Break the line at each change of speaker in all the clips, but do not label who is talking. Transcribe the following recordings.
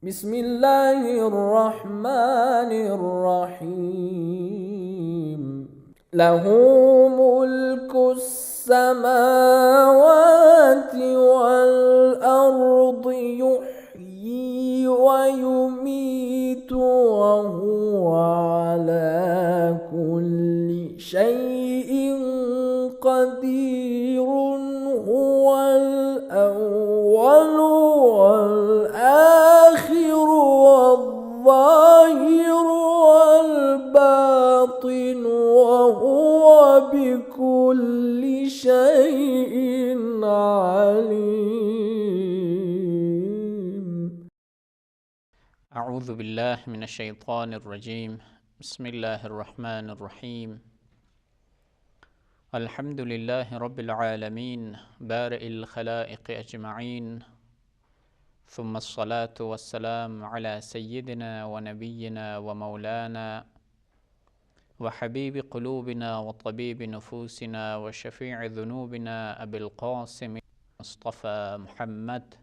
بسم الله الرحمن الرحيم له ملك السماوات والأرض يحيي ويميت وهو على كل شيء قدير هو الأول والآخر والظاهر والباطن وهو بكل شيء عليم.
أعوذ بالله من الشيطان الرجيم. بسم الله الرحمن الرحيم. الحمد لله رب العالمين بارئ الخلائق أجمعين، ثم الصلاة والسلام على سيدنا ونبينا ومولانا وحبيب قلوبنا وطبيب نفوسنا وشفيع ذنوبنا أبي القاسم مصطفى محمد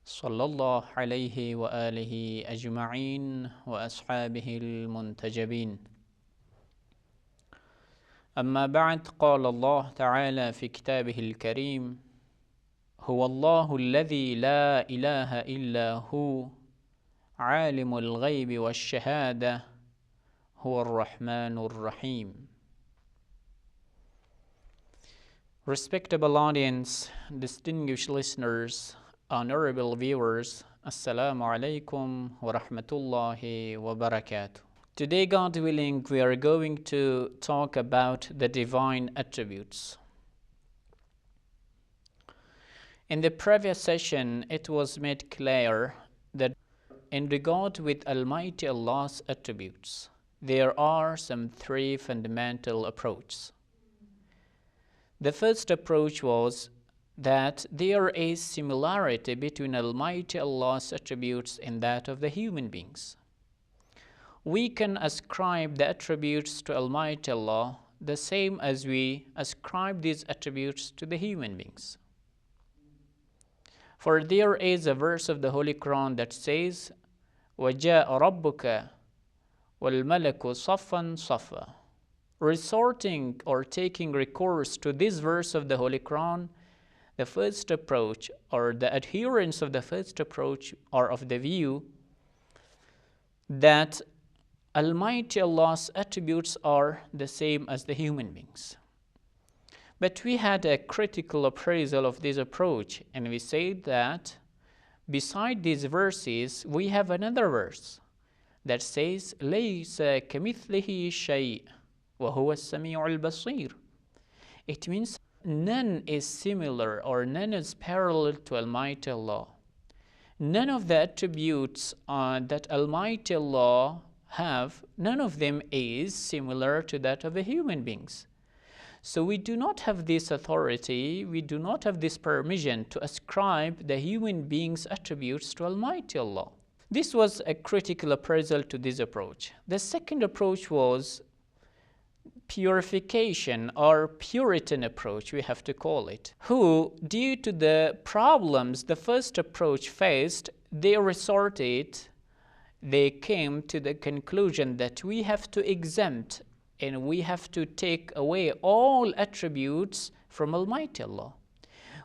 صلى الله عليه وآله أجمعين وأصحابه المنتجبين. أما بعد، قال الله تعالى في كتابه الكريم: هو الله الذي لا إله إلا هو عالم الغيب والشهادة هو الرحمن الرحيم. Respectable audience, distinguished listeners, honorable viewers, Assalamu alaikum wa rahmatullahi wa barakatuh. Today, God willing, we are going to talk about the divine attributes. In the previous session, it was made clear that in regard with Almighty Allah's attributes, there are some three fundamental approaches. The first approach was that there is similarity between Almighty Allah's attributes and that of the human beings. We can ascribe the attributes to Almighty Allah the same as we ascribe these attributes to the human beings. For there is a verse of the Holy Quran that says, وَجَاءَ رَبُّكَ وَالْمَلَكُ صَفًّا صَفًّا. Resorting or taking recourse to this verse of the Holy Quran, the first approach or the adherents of the first approach are of the view that Almighty Allah's attributes are the same as the human beings. But we had a critical appraisal of this approach, and we said that beside these verses, we have another verse that says, لَيْسَ كَمِثْلِهِ شَيْءٍ وَهُوَ السَّمِيعُ الْبَصِيرُ. It means none is similar or none is parallel to Almighty Allah. None of the attributes that Almighty Allah have, none of them is similar to that of the human beings. So we do not have this authority, we do not have this permission to ascribe the human being's attributes to Almighty Allah. This was a critical appraisal to this approach. The second approach was purification or Puritan approach, we have to call it, who, due to the problems the first approach faced, they came to the conclusion that we have to exempt and we have to take away all attributes from Almighty Allah.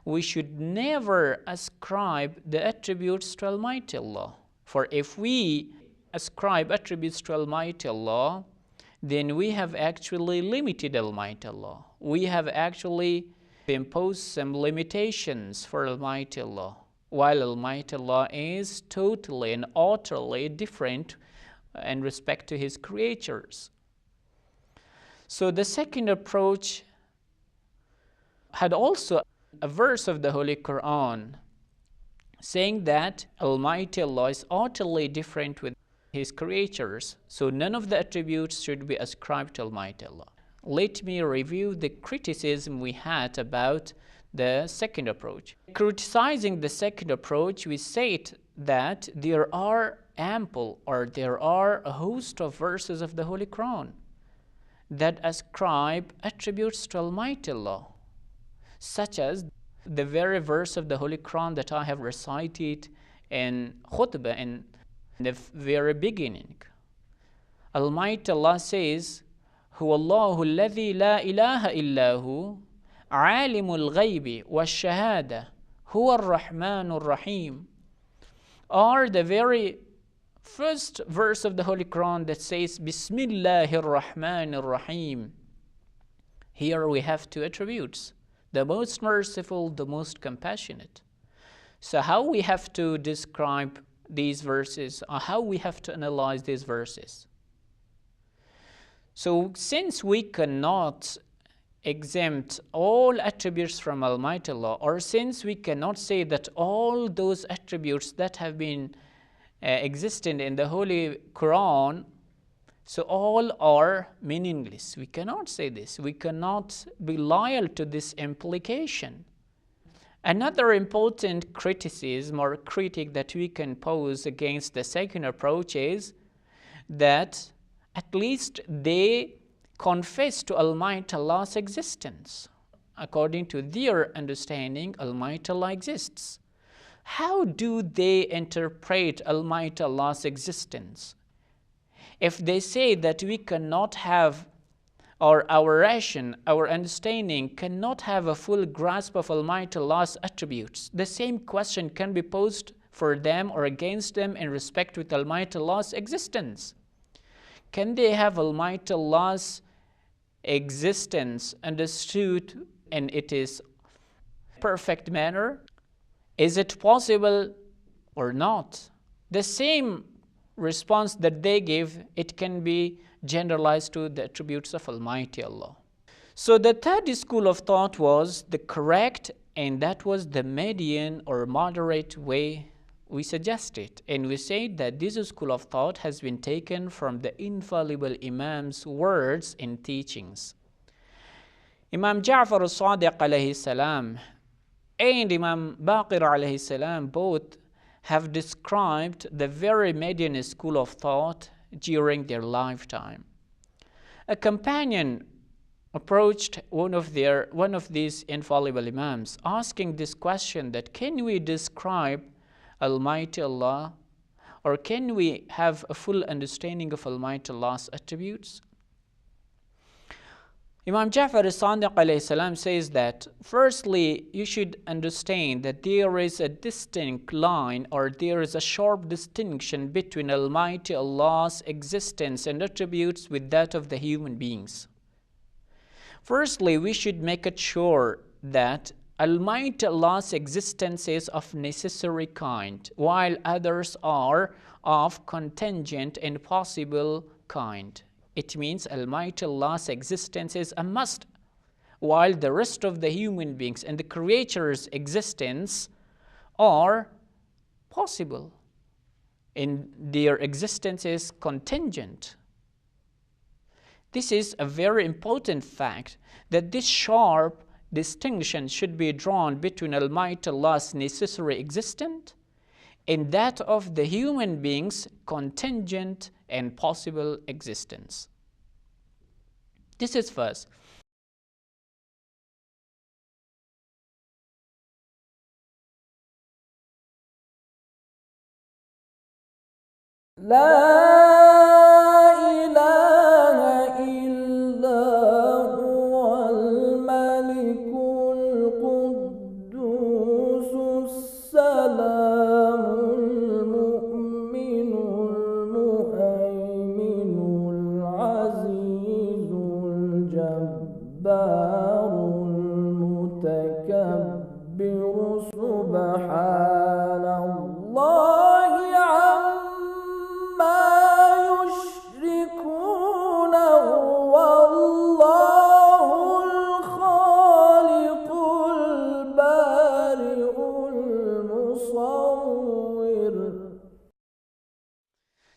We should never ascribe the attributes to Almighty Allah. For if we ascribe attributes to Almighty Allah, then we have actually limited Almighty Allah. We have actually imposed some limitations for Almighty Allah, while Almighty Allah is totally and utterly different in respect to His creatures. So the second approach had also a verse of the Holy Quran saying that Almighty Allah is utterly different with His creatures, so none of the attributes should be ascribed to Almighty Allah. Let me review the criticism we had about the second approach. Criticizing the second approach, we said that there are a host of verses of the Holy Quran that ascribe attributes to Almighty Allah, such as the very verse of the Holy Quran that I have recited in khutbah in the very beginning. Almighty Allah says, هو الله الذي لا إله إلا هو عالم الغيب والشهادة هو الرحمن الرحيم, or the very first verse of the Holy Quran that says Bismillahir Rahmanir Rahim. Here we have two attributes: the most merciful, the most compassionate. So how we have to describe these verses, or how we have to analyze these verses? So since we cannot exempt all attributes from Almighty Allah, or since we cannot say that all those attributes that have been existing in the Holy Quran, so all are meaningless. We cannot say this. We cannot be loyal to this implication. Another important criticism or critique that we can pose against the second approach is that at least they confess to Almighty Allah's existence. According to their understanding, Almighty Allah exists. How do they interpret Almighty Allah's existence? If they say that we cannot have, or our ration, our understanding cannot have a full grasp of Almighty Allah's attributes, the same question can be posed for them or against them in respect with Almighty Allah's existence. Can they have Almighty Allah's existence understood in its perfect manner? Is it possible or not? The same response that they give, it can be generalized to the attributes of Almighty Allah. So the third school of thought was the correct, and that was the median or moderate way we suggested. And we said that this school of thought has been taken from the infallible Imam's words and teachings. Imam Ja'far al-Sadiq alayhi salam and Imam Baqir alayhi salam both have described the very median school of thought during their lifetime. A companion approached one of these infallible Imams, asking this question, that can we describe Almighty Allah, or can we have a full understanding of Almighty Allah's attributes? Imam Ja'far al-Sadiq alayhi salam says that firstly, you should understand that there is a distinct line, or there is a sharp distinction between Almighty Allah's existence and attributes with that of the human beings. Firstly, we should make it sure that Almighty Allah's existence is of necessary kind, while others are of contingent and possible kind. It means Almighty Allah's existence is a must, while the rest of the human beings and the creature's existence are possible, and their existence is contingent. This is a very important fact, that this sharp distinction should be drawn between Almighty Allah's necessary existence and that of the human being's contingent and possible existence. This is first.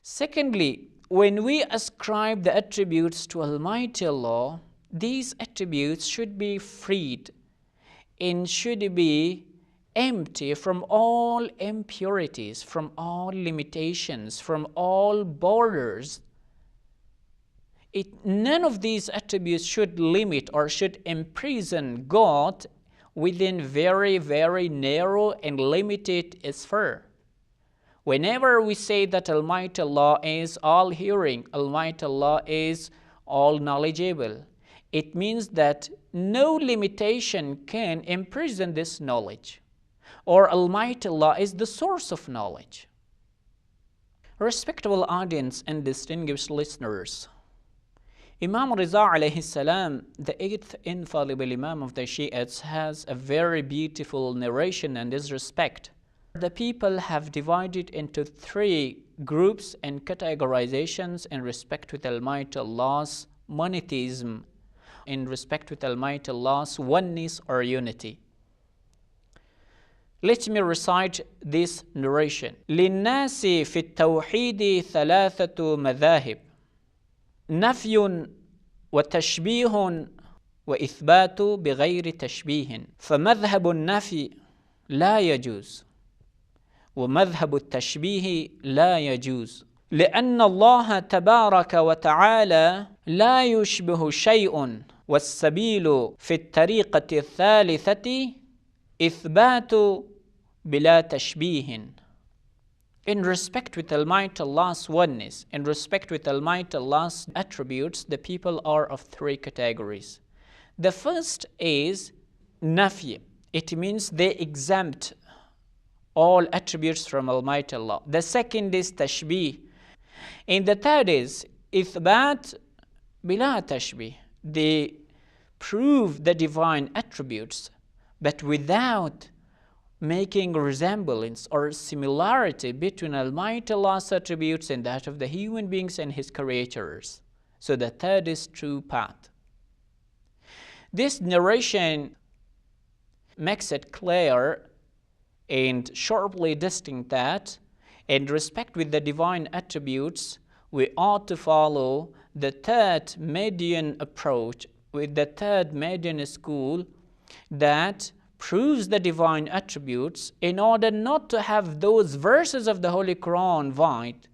Secondly, when we ascribe the attributes to Almighty Allah, these attributes should be freed and should be empty from all impurities, from all limitations, from all borders. None of these attributes should limit or should imprison God within very, very narrow and limited sphere. Whenever we say that Almighty Allah is all-hearing, Almighty Allah is all-knowledgeable, it means that no limitation can imprison this knowledge, or Almighty Allah is the source of knowledge. Respectable audience and distinguished listeners, Imam Riza alayhi salam, the 8th infallible Imam of the Shiites, has a very beautiful narration in this respect. The people have divided into 3 groups and categorizations in respect with Almighty Allah's monotheism, in respect with Almighty Allah's oneness or unity. Let me recite this narration. للناس في التوحيد 3 مذاهب نفي وتشبيه وإثبات بغير تشبيه فمذهب النفي لا يجوز ومذهب التشبيه لا يجوز لأن الله تبارك وتعالى لا يشبه شيء والسبيل في الطريقة الثالثة إثبات بلا تشبيه. In respect with Almighty Allah's oneness, in respect with Almighty Allah's attributes, the people are of 3 categories. The first is nafi. It means they exempt all attributes from Almighty Allah. The second is tashbih. And the third is ithbat bila tashbih. They prove the divine attributes, but without making resemblance or similarity between Almighty Allah's attributes and that of the human beings and His creators. So the third is true path. This narration makes it clear and sharply distinct that in respect with the divine attributes, we ought to follow the third median approach, with the third median school that proves the divine attributes, in order not to have those verses of the Holy Quran void.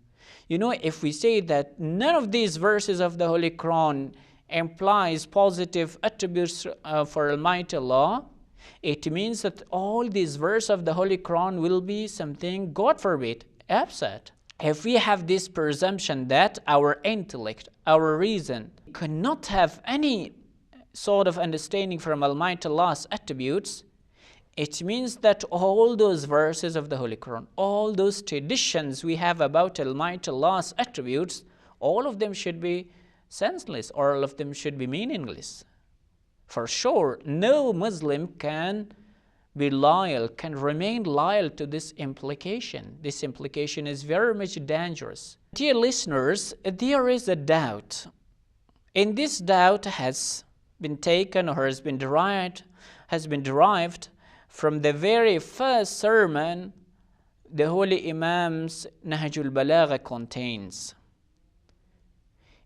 You know, if we say that none of these verses of the Holy Quran implies positive attributes for Almighty Allah, it means that all these verses of the Holy Quran will be something, God forbid, absurd. If we have this presumption that our intellect, our reason, cannot have any sort of understanding from Almighty Allah's attributes, it means that all those verses of the Holy Quran, all those traditions we have about Almighty Allah's attributes, all of them should be senseless, all of them should be meaningless. For sure, no Muslim can be loyal, can remain loyal to this implication. This implication is very much dangerous. Dear listeners, there is a doubt. And this doubt has been taken or has been derived from the very first sermon the Holy Imam's Nahjul Balagha contains.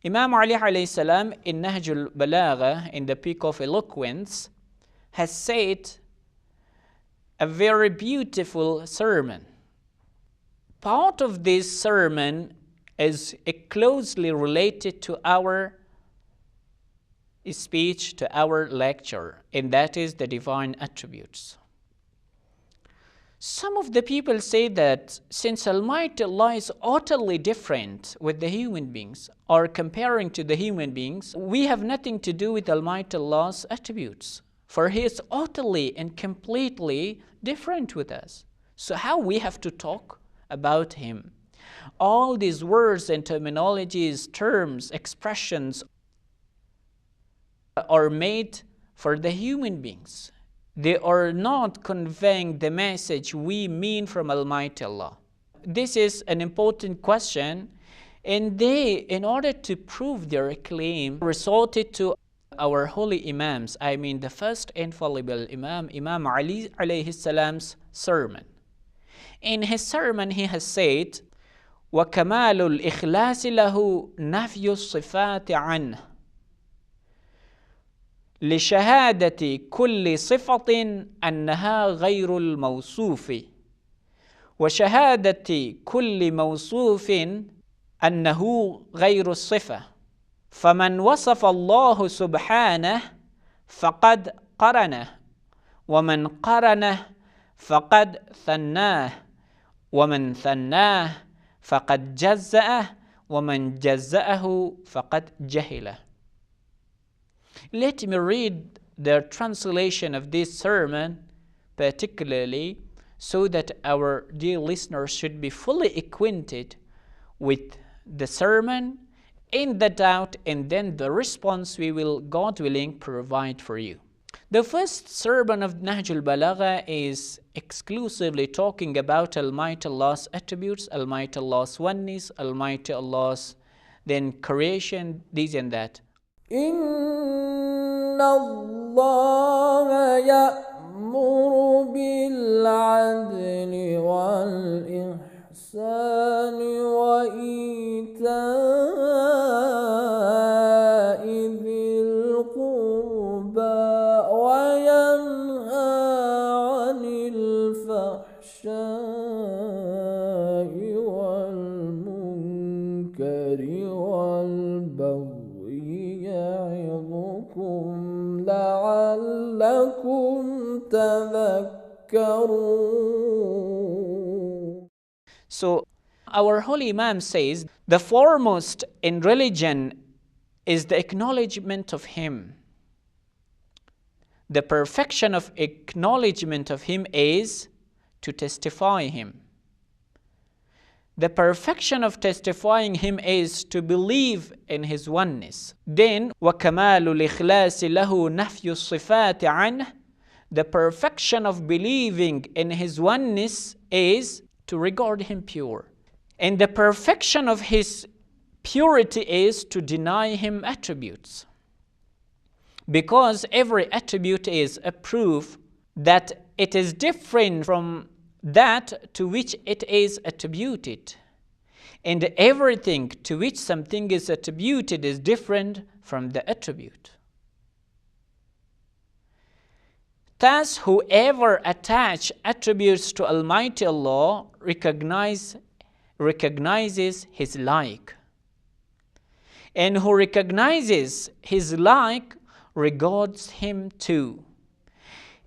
Imam Ali alayhi salam in Nahjul Balagha, in the Peak of Eloquence, has said a very beautiful sermon. Part of this sermon is closely related to our speech, to our lecture, and that is the divine attributes. Some of the people say that since Almighty Allah is utterly different with the human beings, or comparing to the human beings, we have nothing to do with Almighty Allah's attributes, for He is utterly and completely different with us. So how we have to talk about Him? All these words and terminologies, terms, expressions are made for the human beings. They are not conveying the message we mean from Almighty Allah. This is an important question, and they, in order to prove their claim, resorted to our holy Imams, I mean the first infallible Imam, Imam Ali alayhi salam's sermon. In his sermon he has said, وَكَمَالُ الْإِخْلَاسِ لَهُ نَفْيُ الصِّفَاتِ عَنْهُ لشهادة كل صفة أنها غير الموصوف وشهادة كل موصوف أنه غير الصفة فمن وصف الله سبحانه فقد قرنه ومن قرنه فقد ثناه وَمَنْ ثَنَّاهُ فَقَدْ جَزَّأَهُ وَمَنْ جَزَّأَهُ فَقَدْ جَهِلَهُ. Let me read the translation of this sermon particularly, so that our dear listeners should be fully acquainted with the sermon, in the doubt, and then the response we will, God willing, provide for you. The first sermon of Nahjul Balagha is exclusively talking about Almighty Allah's attributes, Almighty Allah's oneness, Almighty Allah's then creation, this and that.
إن الله يأمر بالعدل والإحسان وإيتاء ذي القربى وينهى عن الفحشاء والمنكر والبغي يعظكم لعلكم تذكرون.
So our holy Imam says, the foremost in religion is the acknowledgement of Him. The perfection of acknowledgement of Him is to testify Him. The perfection of testifying Him is to believe in His oneness. Then, وَكَمَالُ الْإِخْلَاصِ لَهُ نَفْيُ الصِّفَاتِ عَنْهُ. The perfection of believing in His oneness is to regard Him pure. And the perfection of His purity is to deny Him attributes. Because every attribute is a proof that it is different from that to which it is attributed. And everything to which something is attributed is different from the attribute. Thus, whoever attach attributes to Almighty Allah recognizes His like. And who recognizes His like regards Him too.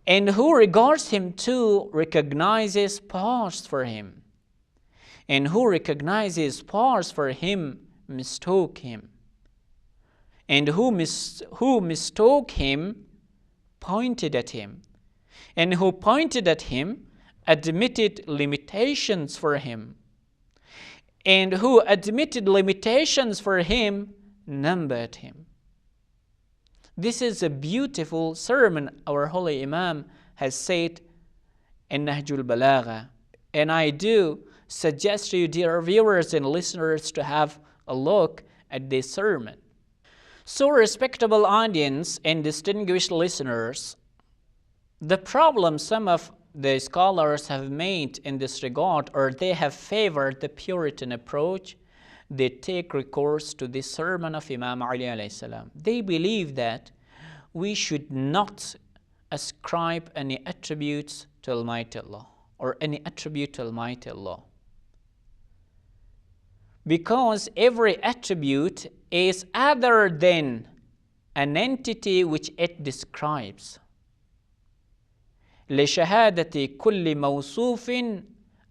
And who regards Him too recognizes parts for Him. And who recognizes parts for Him mistook Him. And who mistook Him pointed at Him. And who pointed at Him admitted limitations for Him. And who admitted limitations for Him numbered Him. This is a beautiful sermon our holy Imam has said in Nahjul Balagha. And I do suggest to you, dear viewers and listeners, to have a look at this sermon. So, respectable audience and distinguished listeners, the problem some of the scholars have made in this regard, or they have favored the Puritan approach, they take recourse to this sermon of Imam Ali alayhi salam. They believe that we should not ascribe any attributes to Almighty Allah, or any attribute to Almighty Allah. Because every attribute is other than an entity which it describes. لشهادة كل موصوف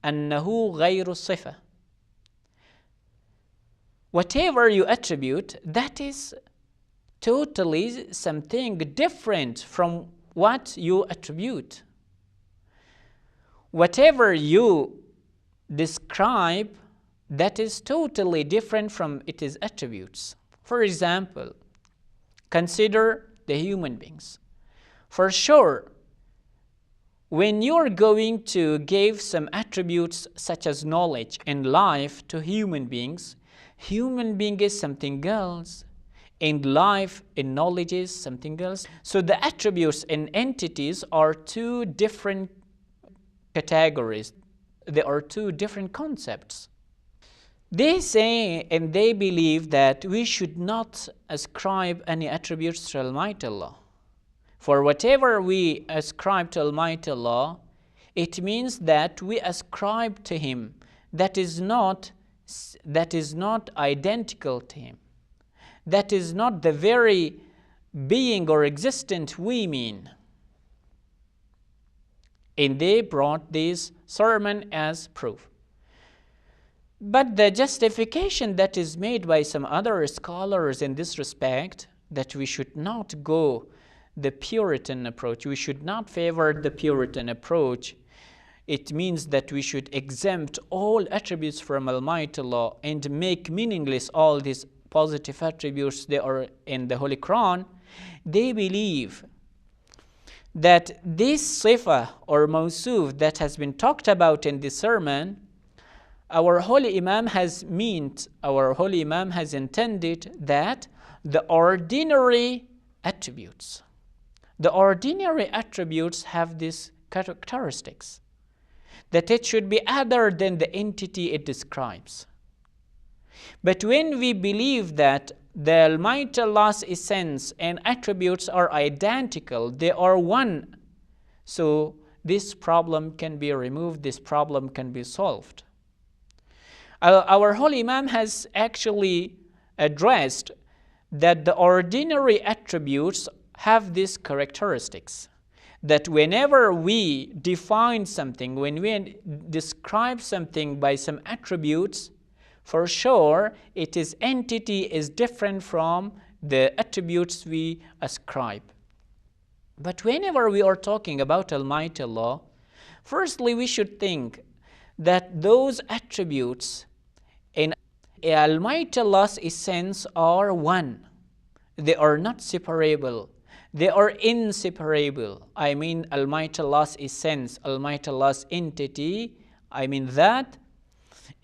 أنه غير الصفة. Whatever you attribute, that is totally something different from what you attribute. Whatever you describe, that is totally different from its attributes. For example, consider the human beings. For sure, when you're going to give some attributes such as knowledge and life to human being is something else, and life and knowledge is something else. So the attributes and entities are two different categories. They are two different concepts. They say and they believe that we should not ascribe any attributes to Almighty Allah. For whatever we ascribe to Almighty Allah, it means that we ascribe to Him that is not identical to Him. That is not the very being or existent we mean. And they brought this sermon as proof. But the justification that is made by some other scholars in this respect, that we should not go the Puritan approach, we should not favor the Puritan approach. It means that we should exempt all attributes from Almighty Allah and make meaningless all these positive attributes that are in the Holy Quran. They believe that this sifa or mawsuf that has been talked about in this sermon, our Holy Imam has intended that the ordinary attributes have these characteristics, that it should be other than the entity it describes. But when we believe that the Almighty Allah's essence and attributes are identical, they are one, so this problem can be removed, this problem can be solved. Our Holy Imam has actually addressed that the ordinary attributes have these characteristics, that whenever we define something, when we describe something by some attributes, for sure its entity is different from the attributes we ascribe. But whenever we are talking about Almighty Allah, firstly we should think that those attributes in Almighty Allah's essence are one. They are not separable. They are inseparable. I mean Almighty Allah's essence, Almighty Allah's entity, I mean that,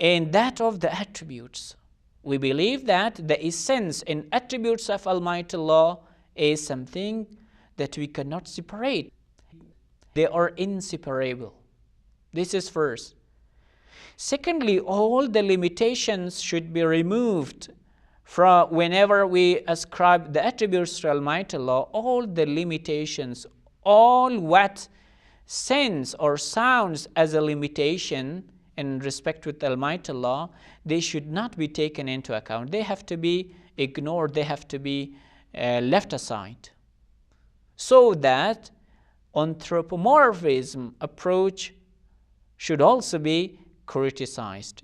and that of the attributes. We believe that the essence and attributes of Almighty Allah is something that we cannot separate. They are inseparable. This is first. Secondly, all the limitations should be removed from whenever we ascribe the attributes to Almighty Allah. All the limitations, all what sense or sounds as a limitation in respect with Almighty Allah, they should not be taken into account. They have to be ignored. They have to be left aside. So that anthropomorphism approach should also be criticized.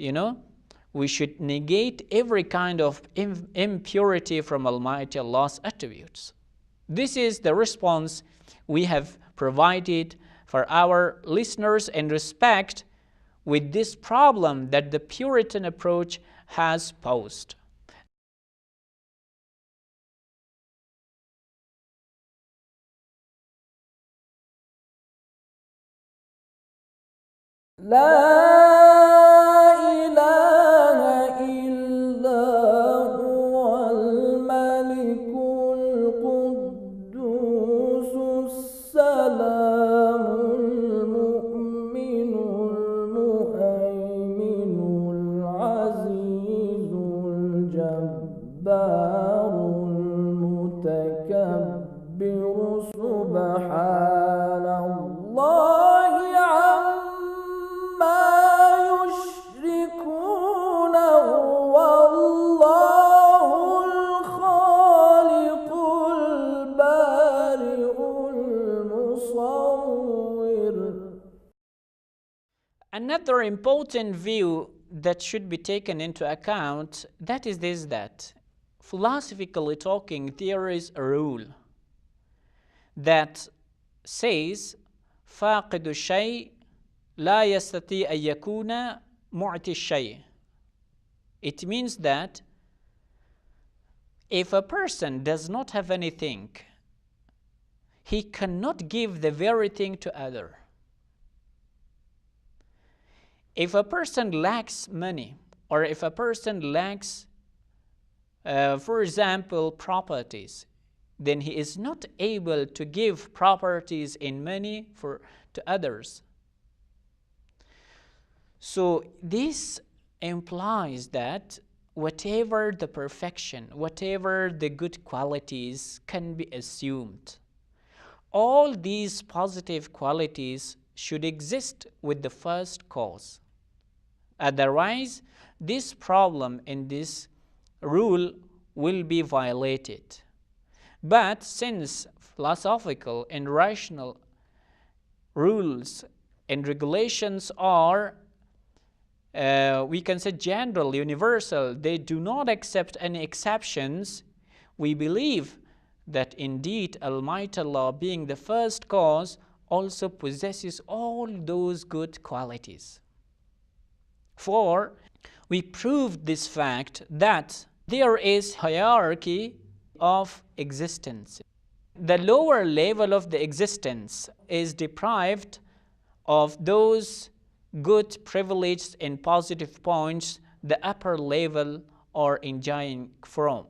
We should negate every kind of impurity from Almighty Allah's attributes. This is the response we have provided for our listeners in respect with this problem that the Puritan approach has posed. Another important view that should be taken into account, that is this, that philosophically talking, there is a rule that says فاقد الشيء لا يستطيع أن يكون معطي الشيء. It means that if a person does not have anything, he cannot give the very thing to other. If a person lacks money, or if a person lacks, for example, properties, then he is not able to give properties in money to others. So this implies that whatever the perfection, whatever the good qualities can be assumed, all these positive qualities should exist with the first cause. Otherwise, this problem in this rule will be violated. But since philosophical and rational rules and regulations are we can say general, universal. They do not accept any exceptions. We believe that indeed Almighty Allah, being the first cause, also possesses all those good qualities. For we proved this fact that there is hierarchy of existence. The lower level of the existence is deprived of those good privileged and positive points the upper level are enjoying from.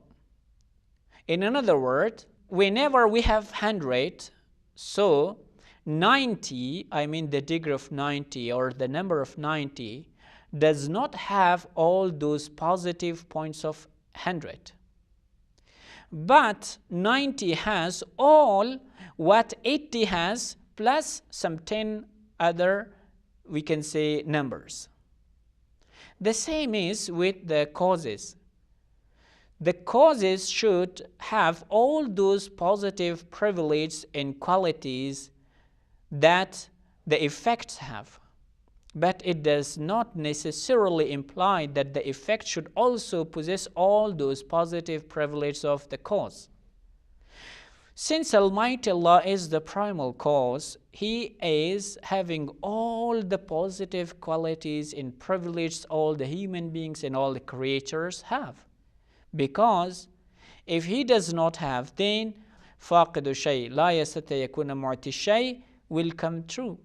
In another word, whenever we have 100, so 90, I mean the degree of 90 or the number of 90, does not have all those positive points of 100. But 90 has all what 80 has plus some 10 other, we can say, numbers. The same is with the causes. The causes should have all those positive privileges and qualities that the effects have. But it does not necessarily imply that the effect should also possess all those positive privileges of the cause. Since Almighty Allah is the primal cause, He is having all the positive qualities and privileges all the human beings and all the creatures have. Because if He does not have, then فاقد الشيء لا يستطيع يكون معطي الشيء will come true.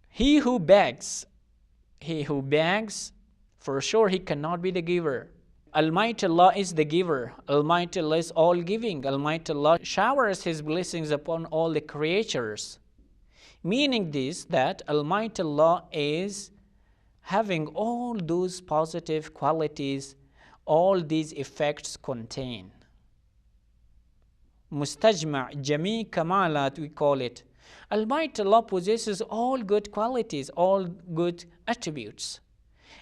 He who begs, for sure he cannot be the giver. Almighty Allah is the giver. Almighty Allah is all giving. Almighty Allah showers His blessings upon all the creatures. Meaning this, that Almighty Allah is having all those positive qualities all these effects contain. Mustajma' Jami' Kamalat, we call it. Almighty Allah possesses all good qualities, all good attributes.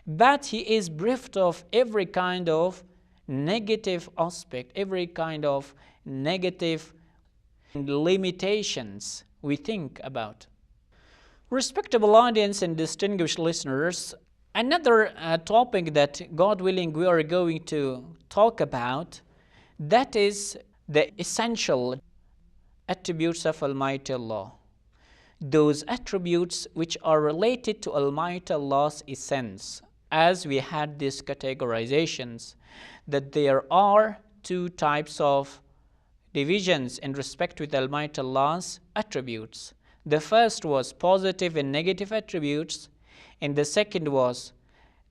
But He is bereft of every kind of negative aspect, every kind of negative limitations we think about. Respectable audience and distinguished listeners, another topic that, God willing, we are going to talk about, that is the essential attributes of Almighty Allah. Those attributes which are related to Almighty Allah's essence. As we had these categorizations, that there are two types of divisions in respect with Almighty Allah's attributes. The first was positive and negative attributes, and the second was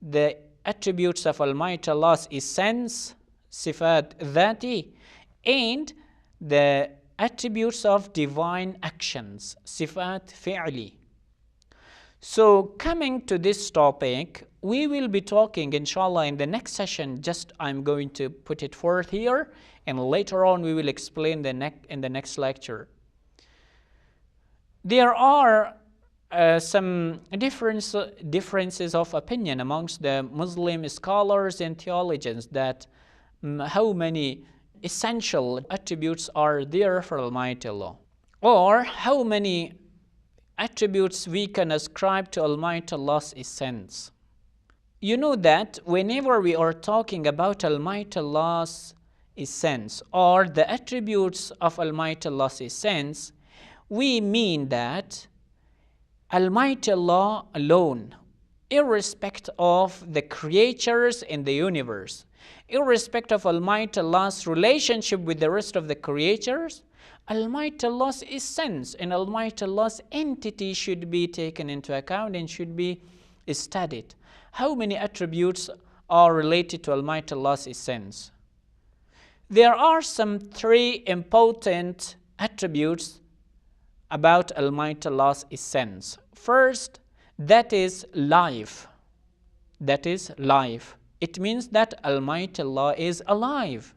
the attributes of Almighty Allah's essence, sifat dhati, and the attributes of divine actions, sifat fi'li. So coming to this topic, we will be talking, inshallah, in the next session. Just I'm going to put it forth here, and later on we will explain in the next lecture. There are some differences of opinion amongst the Muslim scholars and theologians that how many essential attributes are there for Almighty Allah, or how many attributes we can ascribe to Almighty Allah's essence. You know that whenever we are talking about Almighty Allah's essence or the attributes of Almighty Allah's essence, we mean that Almighty Allah alone, irrespective of the creatures in the universe, irrespective of Almighty Allah's relationship with the rest of the creatures, Almighty Allah's essence and Almighty Allah's entity should be taken into account and should be studied. How many attributes are related to Almighty Allah's essence? There are some three important attributes about Almighty Allah's essence. First, that is life. That is life. It means that Almighty Allah is alive.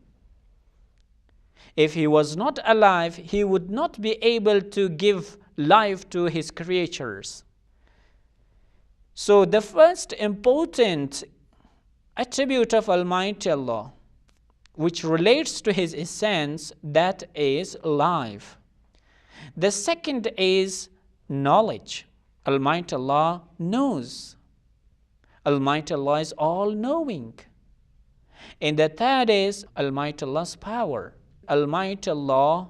If He was not alive, He would not be able to give life to His creatures. So the first important attribute of Almighty Allah, which relates to His essence, that is life. The second is knowledge. Almighty Allah knows. Almighty Allah is all-knowing. And the third is Almighty Allah's power. Almighty Allah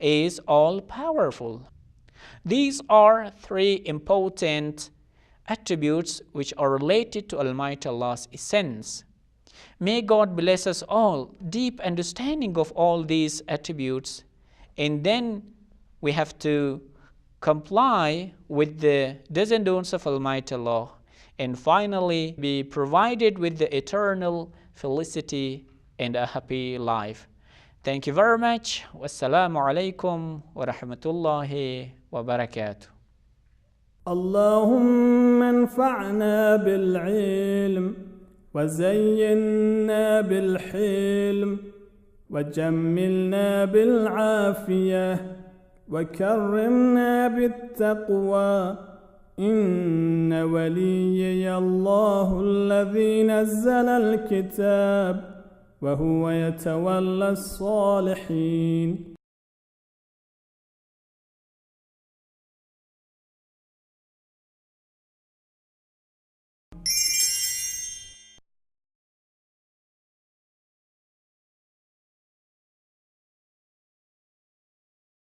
is all-powerful. These are three important attributes which are related to Almighty Allah's essence. May God bless us all deep understanding of all these attributes, and then we have to comply with the do's and don'ts of Almighty Allah, and finally be provided with the eternal felicity and a happy life. Thank you very much. Wassalamu alaikum wa rahmatullahi wa barakatuh.
اللهم انفعنا بالعلم وزينا بالحلم وجملنا بالعافية وكرمنا بالتقوى إن وليي الله الذي نزل الكتاب وهو يتولى الصالحين